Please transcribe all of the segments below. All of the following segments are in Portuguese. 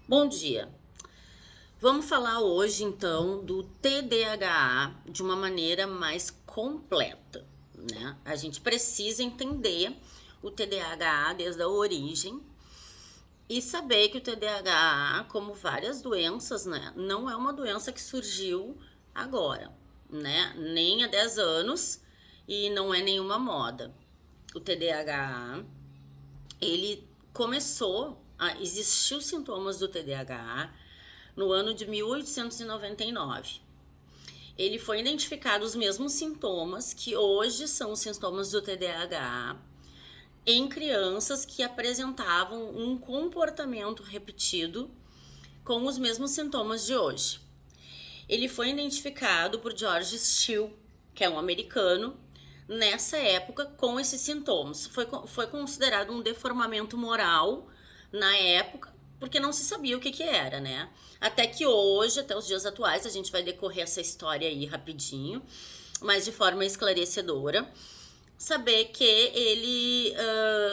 Bom dia. Vamos falar hoje então do TDAH de uma maneira mais completa, né? A gente precisa entender o TDAH desde a origem e saber que o TDAH, como várias doenças, né, não é uma doença que surgiu agora, né? Nem há 10 anos e não é nenhuma moda. O TDAH, ele começou a existir os sintomas do TDAH no ano de 1899. Ele foi identificado os mesmos sintomas que hoje são os sintomas do TDAH em crianças que apresentavam um comportamento repetido com os mesmos sintomas de hoje. Ele foi identificado por George Still, que é um americano, nessa época com esses sintomas. Foi considerado um deformamento moral na época, porque não se sabia o que era, né? Até que hoje, até os dias atuais, a gente vai decorrer essa história aí rapidinho, mas de forma esclarecedora. Saber que ele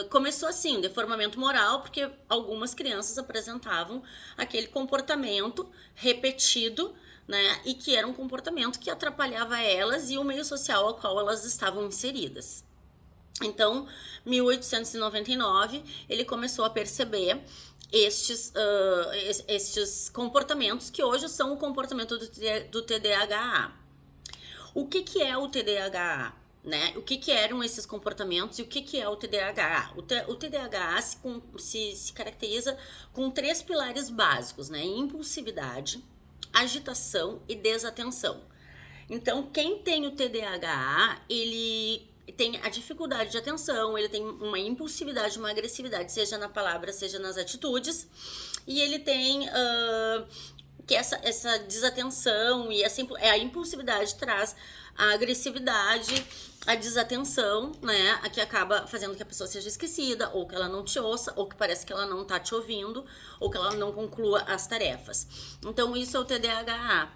começou assim, um deformamento moral, porque algumas crianças apresentavam aquele comportamento repetido, né, e que era um comportamento que atrapalhava elas e o meio social ao qual elas estavam inseridas. Então, 1899, ele começou a perceber estes comportamentos que hoje são o comportamento do TDAH. O que é o TDAH? Né? O que eram esses comportamentos e o que é o TDAH? O TDAH se caracteriza com 3 pilares básicos, né? Impulsividade, agitação e desatenção. Então, quem tem o TDAH, ele tem a dificuldade de atenção, ele tem uma impulsividade, uma agressividade, seja na palavra, seja nas atitudes, e ele tem que essa desatenção e a impulsividade traz a agressividade, a desatenção, né, a que acaba fazendo que a pessoa seja esquecida, ou que ela não te ouça, ou que parece que ela não tá te ouvindo, ou que ela não conclua as tarefas. Então, isso é o TDAH.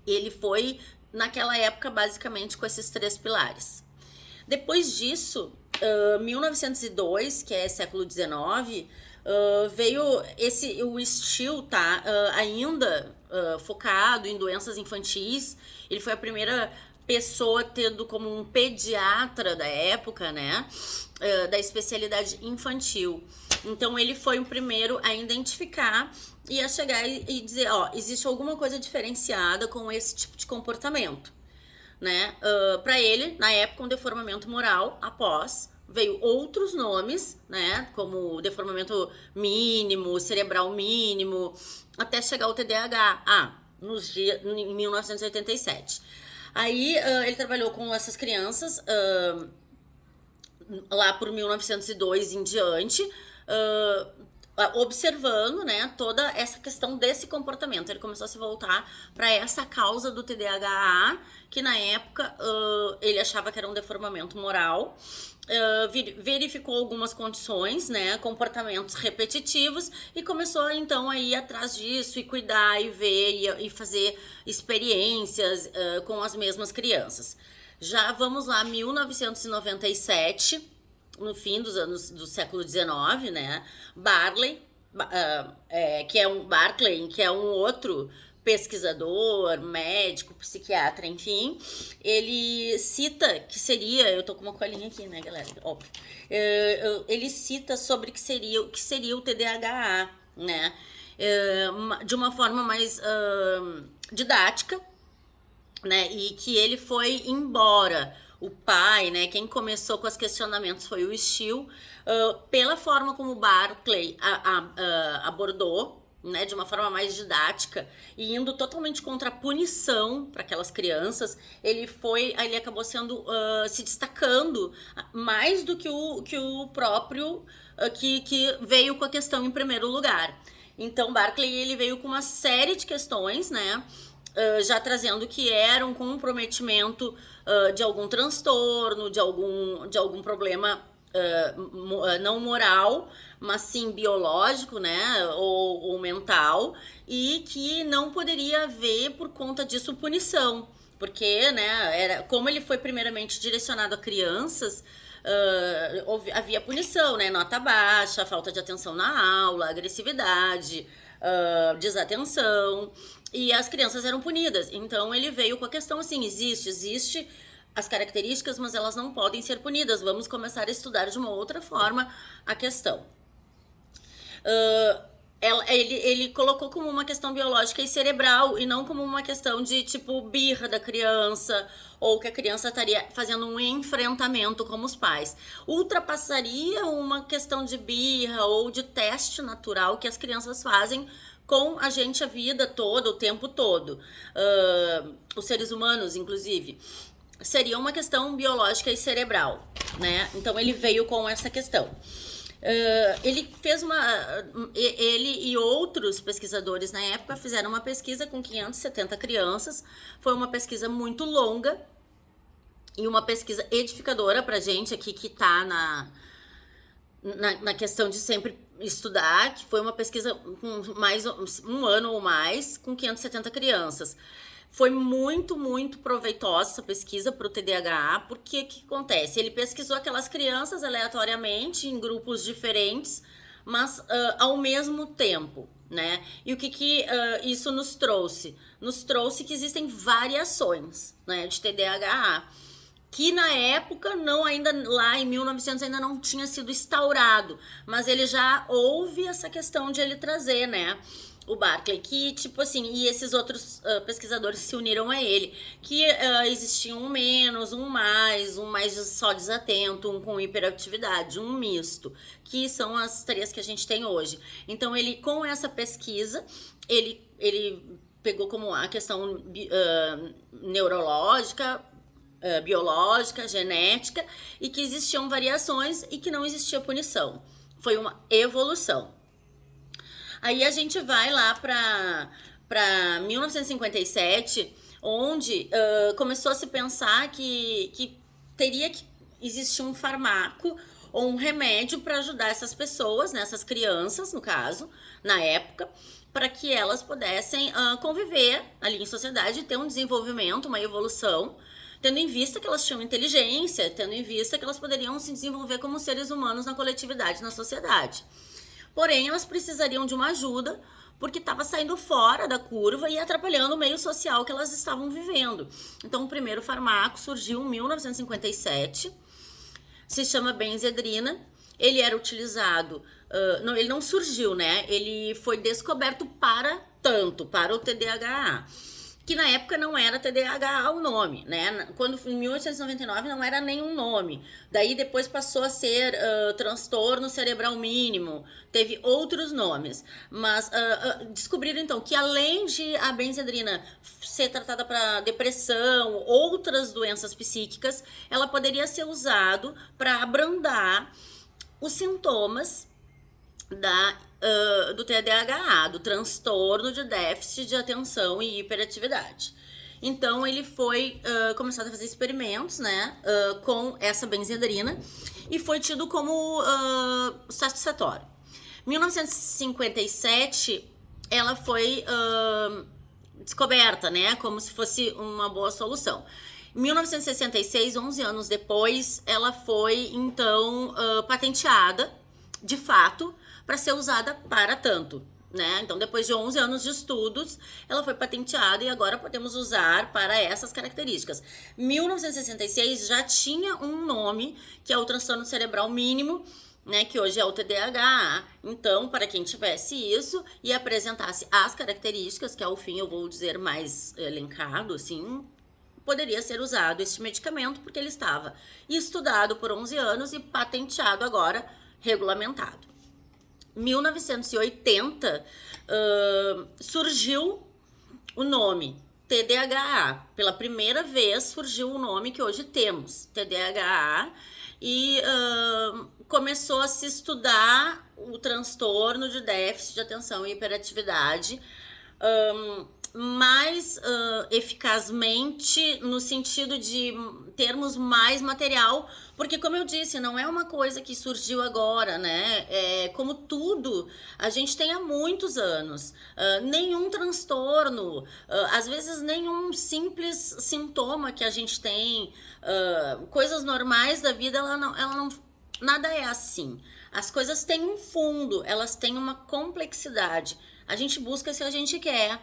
Ele foi, naquela época, basicamente com esses 3 pilares. Depois disso, 1902, que é século XIX, veio o Still, tá? Ainda focado em doenças infantis. Ele foi a primeira pessoa tendo como um pediatra da época, né? Da especialidade infantil. Então ele foi o primeiro a identificar e a chegar e dizer, ó, existe alguma coisa diferenciada com esse tipo de comportamento, né? Para ele, na época, um deformamento moral. Após veio outros nomes, né? Como deformamento mínimo, cerebral mínimo, até chegar ao TDAH. Em 1987. Aí ele trabalhou com essas crianças lá por 1902 em diante, observando, né, toda essa questão desse comportamento. Ele começou a se voltar para essa causa do TDAH, que na época ele achava que era um deformamento moral. Verificou algumas condições, né, comportamentos repetitivos, e começou então a ir atrás disso e cuidar e ver e fazer experiências com as mesmas crianças. Já vamos lá, 1997, no fim dos anos do século XIX, né? Barclay, que é um outro pesquisador, médico, psiquiatra, enfim, ele cita que seria, eu tô com uma colinha aqui, né, galera? Óbvio. Ele cita sobre o que seria o TDAH, né? De uma forma mais didática, né? E que ele foi embora. O pai, né? Quem começou com os questionamentos foi o Still, pela forma como Barclay abordou, né, de uma forma mais didática e indo totalmente contra a punição para aquelas crianças. Ele acabou sendo se destacando mais do que o próprio que veio com a questão em primeiro lugar. Então Barclay, ele veio com uma série de questões, né, já trazendo que era um comprometimento de algum transtorno, de algum problema não moral, mas sim biológico, né, ou mental, e que não poderia haver por conta disso punição, porque, né, como ele foi primeiramente direcionado a crianças, havia punição, né, nota baixa, falta de atenção na aula, agressividade, desatenção, e as crianças eram punidas. Então ele veio com a questão assim, existe as características, mas elas não podem ser punidas. Vamos começar a estudar de uma outra forma a questão. Ele colocou como uma questão biológica e cerebral, e não como uma questão de, tipo, birra da criança, ou que a criança estaria fazendo um enfrentamento com os pais. Ultrapassaria uma questão de birra ou de teste natural que as crianças fazem com a gente a vida toda, o tempo todo. Os seres humanos, inclusive. Seria uma questão biológica e cerebral, né? Então ele veio com essa questão. Ele fez ele e outros pesquisadores na época fizeram uma pesquisa com 570 crianças. Foi uma pesquisa muito longa e uma pesquisa edificadora pra gente aqui que tá na questão de sempre estudar, que foi uma pesquisa com mais um ano ou mais, com 570 crianças. Foi muito, muito proveitosa essa pesquisa para o TDAH, porque o que acontece? Ele pesquisou aquelas crianças aleatoriamente, em grupos diferentes, mas ao mesmo tempo, né? E o que isso nos trouxe? Nos trouxe que existem variações, né, de TDAH, que na época, não ainda lá em 1900, ainda não tinha sido instaurado, mas ele já houve essa questão de ele trazer, né? O Barkley, que tipo assim, e esses outros pesquisadores se uniram a ele, que existia um menos, um mais só desatento, um com hiperatividade, um misto, que são as três que a gente tem hoje. Então ele, com essa pesquisa, ele pegou como a questão neurológica, biológica, genética, e que existiam variações e que não existia punição. Foi uma evolução. Aí a gente vai lá para 1957, onde começou a se pensar que teria que existir um farmaco ou um remédio para ajudar essas pessoas, né, essas crianças, no caso, na época, para que elas pudessem conviver ali em sociedade e ter um desenvolvimento, uma evolução, tendo em vista que elas tinham inteligência, tendo em vista que elas poderiam se desenvolver como seres humanos na coletividade, na sociedade. Porém, elas precisariam de uma ajuda, porque estava saindo fora da curva e atrapalhando o meio social que elas estavam vivendo. Então, o primeiro farmaco surgiu em 1957, se chama benzedrina. Ele era utilizado, ele não surgiu, né? Ele foi descoberto para o TDAH. Que na época não era TDAH o nome, né? Quando em 1899 não era nenhum nome. Daí depois passou a ser transtorno cerebral mínimo, teve outros nomes. Mas descobriram então que além de a benzedrina ser tratada para depressão, outras doenças psíquicas, ela poderia ser usado para abrandar os sintomas do TDAH, do transtorno de déficit de atenção e hiperatividade. Então ele foi começado a fazer experimentos, né, com essa benzedrina, e foi tido como satisfatório. Em 1957 ela foi descoberta, né, como se fosse uma boa solução. Em 1966, 11 anos depois, ela foi então patenteada, de fato, para ser usada para tanto, né? Então, depois de 11 anos de estudos, ela foi patenteada e agora podemos usar para essas características. 1966 já tinha um nome, que é o transtorno cerebral mínimo, né, que hoje é o TDAH. Então, para quem tivesse isso e apresentasse as características, que ao fim eu vou dizer mais elencado, assim, poderia ser usado este medicamento, porque ele estava estudado por 11 anos e patenteado agora, regulamentado. 1980 surgiu o nome TDAH. Pela primeira vez surgiu o nome que hoje temos, TDAH, e começou a se estudar o transtorno de déficit de atenção e hiperatividade mais eficazmente, no sentido de termos mais material, porque, como eu disse, não é uma coisa que surgiu agora, né? Como tudo, a gente tem há muitos anos. Nenhum transtorno, às vezes nenhum simples sintoma que a gente tem, coisas normais da vida, ela não nada é assim. As coisas têm um fundo, elas têm uma complexidade. A gente busca se a gente quer,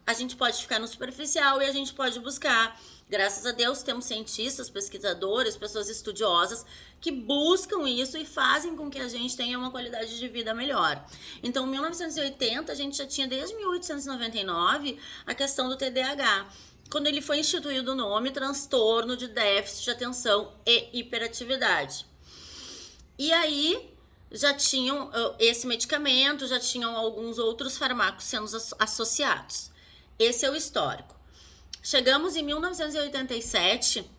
a gente pode ficar no superficial e a gente pode buscar. Graças a Deus temos cientistas, pesquisadores, pessoas estudiosas que buscam isso e fazem com que a gente tenha uma qualidade de vida melhor. Então, em 1980, a gente já tinha desde 1899 a questão do TDAH, quando ele foi instituído o nome transtorno de déficit de atenção e hiperatividade. E aí já tinham esse medicamento, já tinham alguns outros fármacos sendo associados. Esse é o histórico. Chegamos em 1987,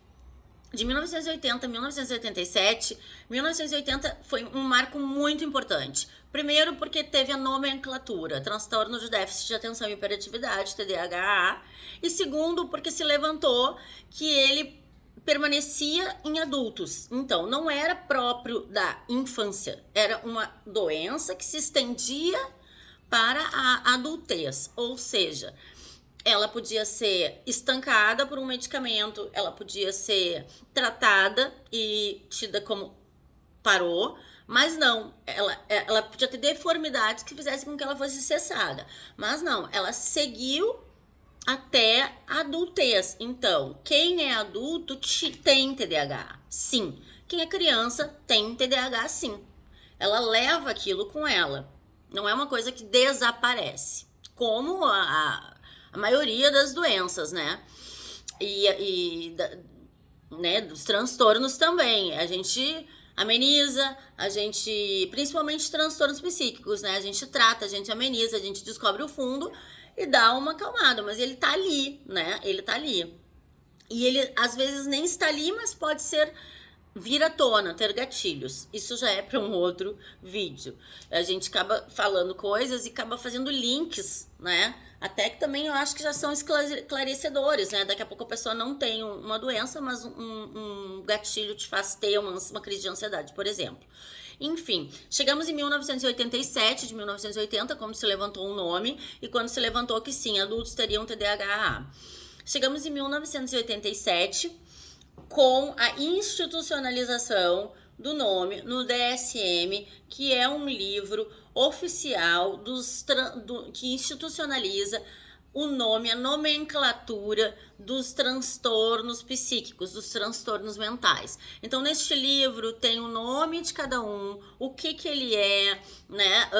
de 1980 a 1987, 1980 foi um marco muito importante. Primeiro porque teve a nomenclatura, transtorno de déficit de atenção e hiperatividade, TDAH, e segundo porque se levantou que ele permanecia em adultos. Então, não era próprio da infância, era uma doença que se estendia para a adultez, ou seja, ela podia ser estancada por um medicamento, ela podia ser tratada e tida como parou, mas não, ela podia ter deformidades que fizessem com que ela fosse cessada, mas não, ela seguiu até a adultez. Então, quem é adulto tem TDAH, sim. Quem é criança tem TDAH, sim. Ela leva aquilo com ela, não é uma coisa que desaparece, como a maioria das doenças, né? Né, dos transtornos também. A gente ameniza, principalmente transtornos psíquicos, né? A gente trata, a gente ameniza, a gente descobre o fundo e dá uma acalmada, mas ele tá ali, né? Ele tá ali. E ele, às vezes, nem está ali, mas pode vir à tona, ter gatilhos. Isso já é para um outro vídeo. A gente acaba falando coisas e acaba fazendo links, né? Até que também eu acho que já são esclarecedores, né? Daqui a pouco a pessoa não tem uma doença, mas um gatilho te faz ter uma crise de ansiedade, por exemplo. Enfim, chegamos em 1987, de 1980, como se levantou um nome, e quando se levantou que sim, adultos teriam TDAH. Chegamos em 1987 com a institucionalização do nome no DSM, que é um livro oficial que institucionaliza o nome, a nomenclatura dos transtornos psíquicos, dos transtornos mentais. Então, neste livro tem o nome de cada um, o que ele é, né?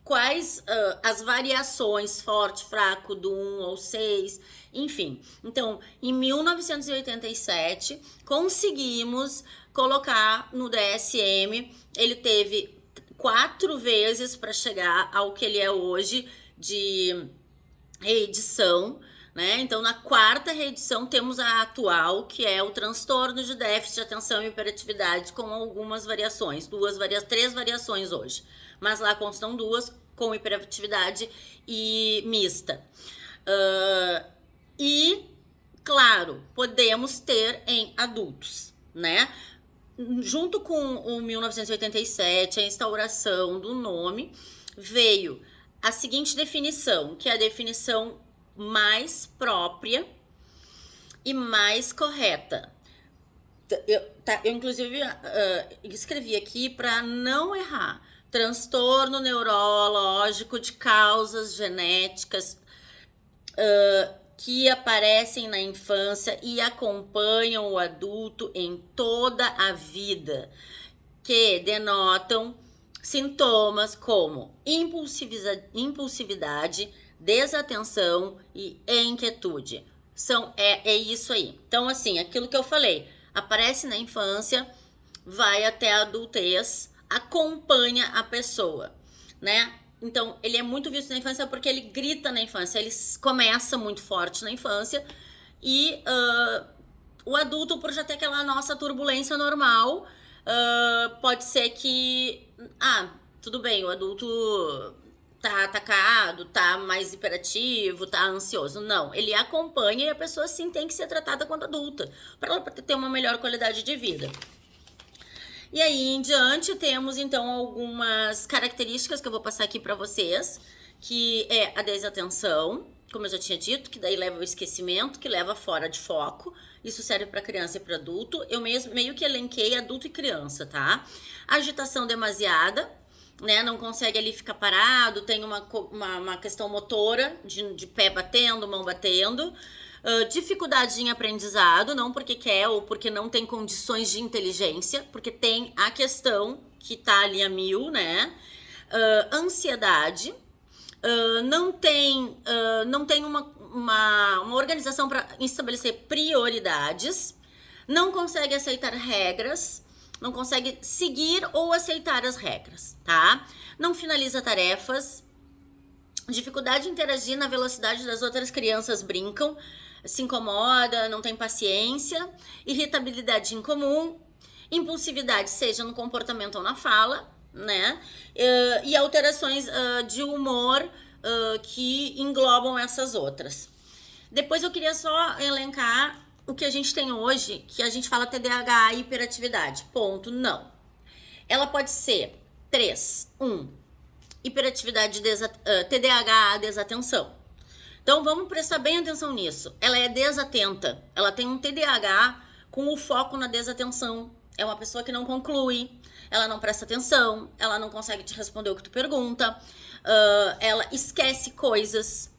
Quais as variações, forte, fraco, do 1 ao 6, enfim. Então, em 1987, conseguimos colocar no DSM, ele teve 4 vezes para chegar ao que ele é hoje de reedição, né? Então, na 4ª reedição, temos a atual, que é o transtorno de déficit de atenção e hiperatividade, com algumas variações, 3 variações hoje. Mas lá constam 2, com hiperatividade e mista. E, claro, podemos ter em adultos, né? Junto com o 1987, a instauração do nome, veio a seguinte definição, que é a definição mais própria e mais correta. Eu inclusive, escrevi aqui para não errar. Transtorno neurológico de causas genéticas que aparecem na infância e acompanham o adulto em toda a vida, que denotam sintomas como impulsividade, desatenção e inquietude. É isso aí. Então, assim, aquilo que eu falei, aparece na infância, vai até a adultez, acompanha a pessoa, né? Então, ele é muito visto na infância porque ele grita na infância, ele começa muito forte na infância e o adulto, por já ter aquela nossa turbulência normal, pode ser que, tudo bem, o adulto tá atacado, tá mais hiperativo, tá ansioso. Não, ele acompanha e a pessoa sim tem que ser tratada quando adulta, para ela ter uma melhor qualidade de vida. E aí em diante temos então algumas características que eu vou passar aqui para vocês, que é a desatenção, como eu já tinha dito, que daí leva ao esquecimento, que leva fora de foco. Isso serve para criança e para adulto. Eu meio que elenquei adulto e criança, tá? Agitação demasiada, né? Não consegue ali ficar parado, tem uma questão motora, de pé batendo, mão batendo. Dificuldade em aprendizado, não porque quer ou porque não tem condições de inteligência, porque tem a questão que tá ali a mil, né? Ansiedade. Não tem uma organização para estabelecer prioridades, não consegue aceitar regras, não consegue seguir ou aceitar as regras, tá? Não finaliza tarefas, dificuldade em interagir na velocidade das outras crianças brincam, se incomoda, não tem paciência, irritabilidade incomum, impulsividade, seja no comportamento ou na fala, né? E alterações de humor que englobam essas outras. Depois eu queria só elencar o que a gente tem hoje, que a gente fala TDAH e hiperatividade. Ponto, não. Ela pode ser 3. 1. Hiperatividade, TDAH, desatenção. Então vamos prestar bem atenção nisso. Ela é desatenta. Ela tem um TDAH com o foco na desatenção. É uma pessoa que não conclui, ela não presta atenção, ela não consegue te responder o que tu pergunta, ela esquece coisas,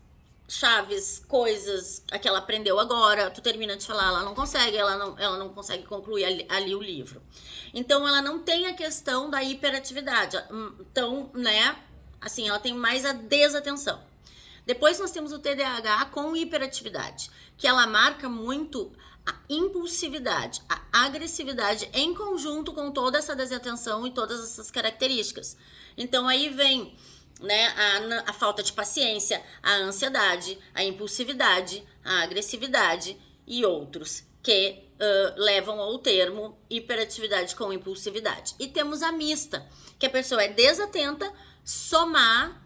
chaves, coisas que ela aprendeu agora, tu termina de falar, ela não consegue, ela não consegue concluir ali o livro. Então ela não tem a questão da hiperatividade. Então, né, assim, ela tem mais a desatenção. Depois nós temos o TDAH com hiperatividade, que ela marca muito a impulsividade, a agressividade em conjunto com toda essa desatenção e todas essas características. Então aí vem, né, a falta de paciência, a ansiedade, a impulsividade, a agressividade e outros que levam ao termo hiperatividade com impulsividade. E temos a mista, que a pessoa é desatenta, soma-se,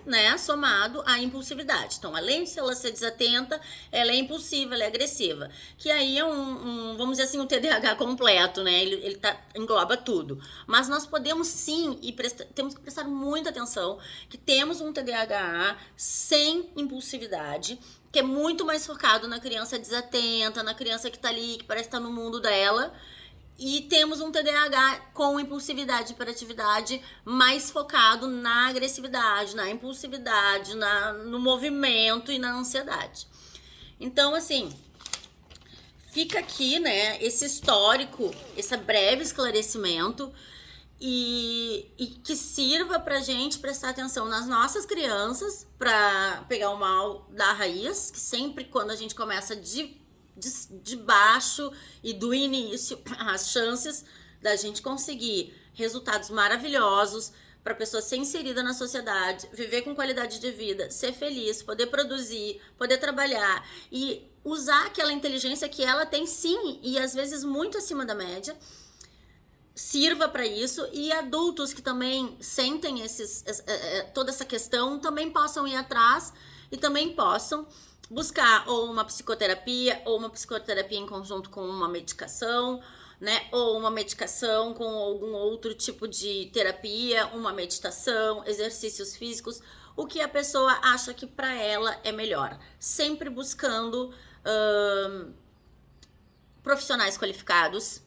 né, somado à impulsividade. Então, além de ela ser desatenta, ela é impulsiva, ela é agressiva. Que aí é vamos dizer assim, um TDAH completo, né? Ele engloba tudo. Mas nós podemos sim, temos que prestar muita atenção, que temos um TDAH sem impulsividade, que é muito mais focado na criança desatenta, na criança que tá ali, que parece estar no mundo dela. E temos um TDAH com impulsividade e hiperatividade mais focado na agressividade, na impulsividade, no movimento e na ansiedade. Então, assim, fica aqui, né, esse histórico, esse breve esclarecimento e que sirva pra gente prestar atenção nas nossas crianças, pra pegar o mal da raiz, que sempre quando a gente começa de baixo e do início, as chances da gente conseguir resultados maravilhosos para a pessoa ser inserida na sociedade, viver com qualidade de vida, ser feliz, poder produzir, poder trabalhar e usar aquela inteligência que ela tem sim, e às vezes muito acima da média, sirva para isso, e adultos que também sentem toda essa questão também possam ir atrás e também possam buscar ou uma psicoterapia em conjunto com uma medicação, né? Ou uma medicação com algum outro tipo de terapia, uma meditação, exercícios físicos, o que a pessoa acha que para ela é melhor. Sempre buscando profissionais qualificados,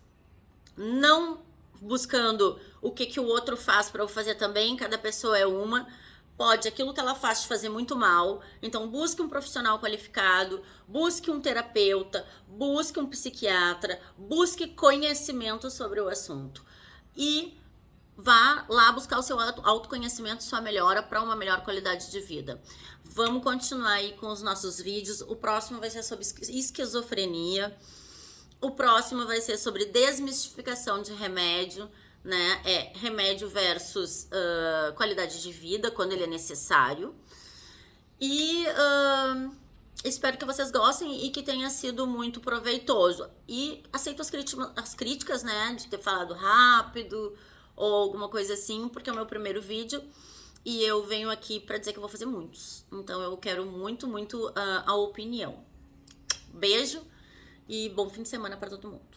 não buscando o que o outro faz para eu fazer também, cada pessoa é uma. Pode aquilo que ela faz te fazer muito mal, então busque um profissional qualificado, busque um terapeuta, busque um psiquiatra, busque conhecimento sobre o assunto e vá lá buscar o seu autoconhecimento, sua melhora para uma melhor qualidade de vida. Vamos continuar aí com os nossos vídeos. O próximo vai ser sobre esquizofrenia, o próximo vai ser sobre desmistificação de remédio, né? Remédio versus qualidade de vida quando ele é necessário. E espero que vocês gostem e que tenha sido muito proveitoso. E aceito as críticas, né? De ter falado rápido ou alguma coisa assim, porque é o meu primeiro vídeo e eu venho aqui para dizer que eu vou fazer muitos. Então eu quero muito a opinião. Beijo e bom fim de semana para todo mundo.